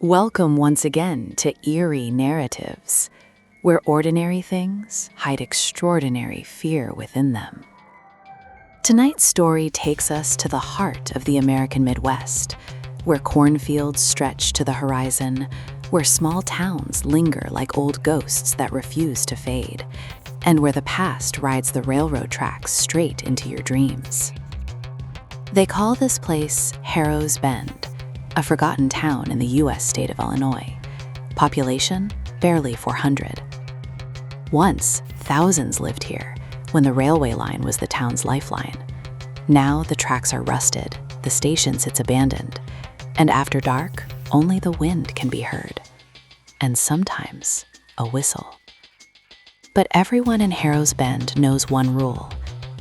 Welcome once again to Eerie Narratives, where ordinary things hide extraordinary fear within them. Tonight's story takes us to the heart of the American Midwest, where cornfields stretch to the horizon, where small towns linger like old ghosts that refuse to fade, and where the past rides the railroad tracks straight into your dreams. They call this place Harrow's Bend, a forgotten town in the U.S. state of Illinois. Population, barely 400. Once, thousands lived here, when the railway line was the town's lifeline. Now the tracks are rusted, the station sits abandoned, and after dark, only the wind can be heard. And sometimes, a whistle. But everyone in Harrow's Bend knows one rule,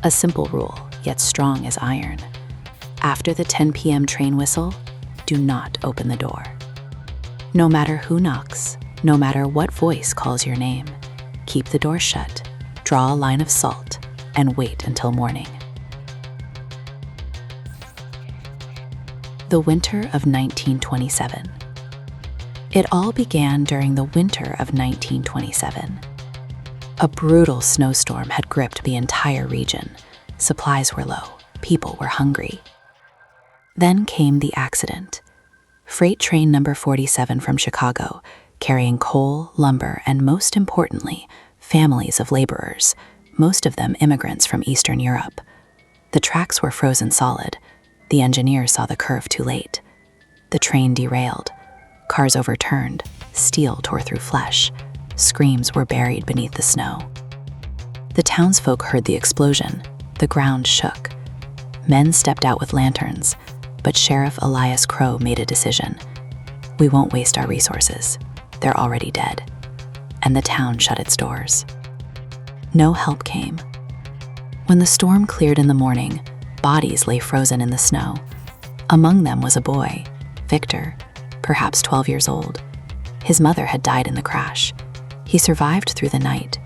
a simple rule, yet strong as iron. After the 10 p.m. train whistle, do not open the door. No matter who knocks, no matter what voice calls your name, keep the door shut, draw a line of salt, and wait until morning. The winter of 1927. It all began during the winter of 1927. A brutal snowstorm had gripped the entire region. Supplies were low, people were hungry. Then came the accident. Freight train number 47 from Chicago, carrying coal, lumber, and most importantly, families of laborers, most of them immigrants from Eastern Europe. The tracks were frozen solid. The engineer saw the curve too late. The train derailed. Cars overturned. Steel tore through flesh. Screams were buried beneath the snow. The townsfolk heard the explosion. The ground shook. Men stepped out with lanterns. But Sheriff Elias Crow made a decision. We won't waste our resources. They're already dead. And the town shut its doors. No help came. When the storm cleared in the morning, bodies lay frozen in the snow. Among them was a boy, Victor, perhaps 12 years old. His mother had died in the crash. He survived through the night,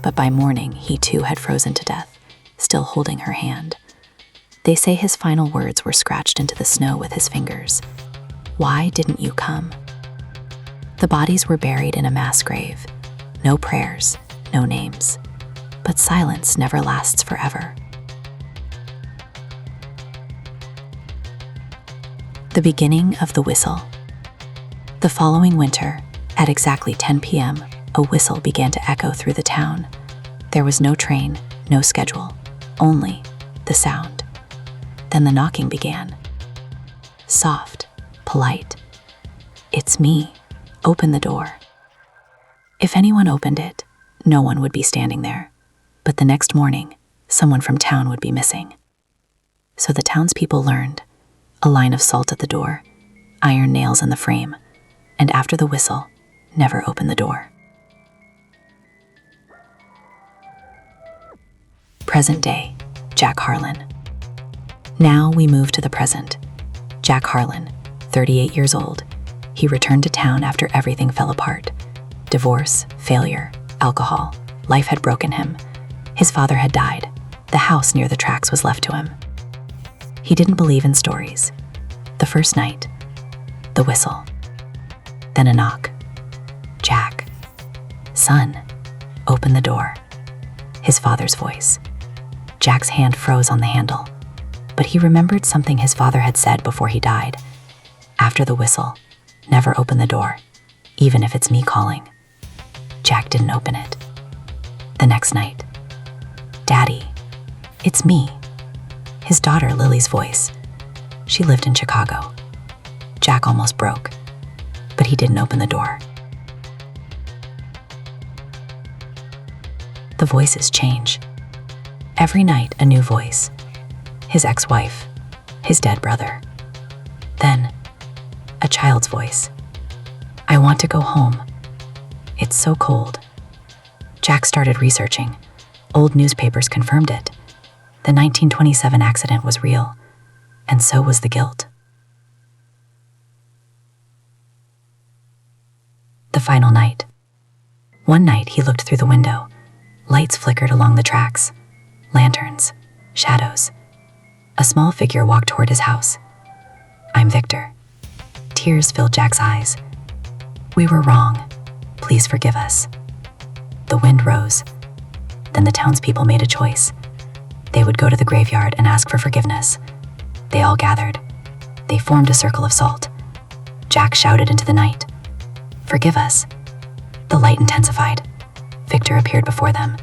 but by morning he too had frozen to death, still holding her hand. They say his final words were scratched into the snow with his fingers. Why didn't you come? The bodies were buried in a mass grave. No prayers, no names. But silence never lasts forever. The beginning of the whistle. The following winter, at exactly 10 p.m., a whistle began to echo through the town. There was no train, no schedule, only the sound. Then the knocking began. Soft, polite. It's me. Open the door. If anyone opened it, no one would be standing there. But the next morning, someone from town would be missing. So the townspeople learned. A line of salt at the door, iron nails in the frame, and after the whistle, never open the door. Present day, Jack Harlan. Now we move to the present. Jack Harlan, 38 years old. He returned to town after everything fell apart. Divorce, failure, alcohol. Life had broken him. His father had died. The house near the tracks was left to him. He didn't believe in stories. The first night, the whistle. Then a knock. Jack. Son, open the door. His father's voice. Jack's hand froze on the handle. But he remembered something his father had said before he died. After the whistle, never open the door, even if it's me calling. Jack didn't open it. The next night, Daddy, it's me. His daughter Lily's voice. She lived in Chicago. Jack almost broke, but he didn't open the door. The voices change. Every night, a new voice. His ex-wife, his dead brother. Then, a child's voice. I want to go home. It's so cold. Jack started researching. Old newspapers confirmed it. The 1927 accident was real, and so was the guilt. The final night. One night he looked through the window. Lights flickered along the tracks. Lanterns. Shadows. A small figure walked toward his house. I'm Victor. Tears filled Jack's eyes. "We were wrong. Please forgive us." The wind rose. Then the townspeople made a choice. They would go to the graveyard and ask for forgiveness. They all gathered. They formed a circle of salt. Jack shouted into the night, "Forgive us." The light intensified. Victor appeared before them.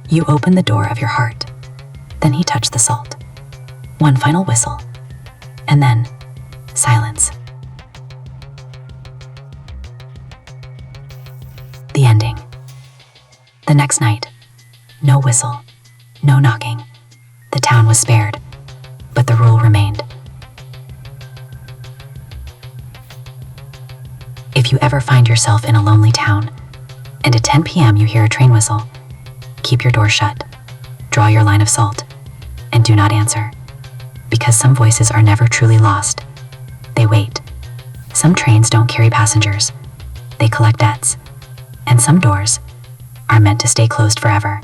"You opened the door of your heart." Then he touched the salt. One final whistle. And then, silence. The ending. The next night, no whistle, no knocking. The town was spared, but the rule remained. If you ever find yourself in a lonely town, and at 10 p.m. you hear a train whistle, keep your door shut, draw your line of salt, and do not answer. Because some voices are never truly lost. They wait. Some trains don't carry passengers. They collect debts. And some doors are meant to stay closed forever.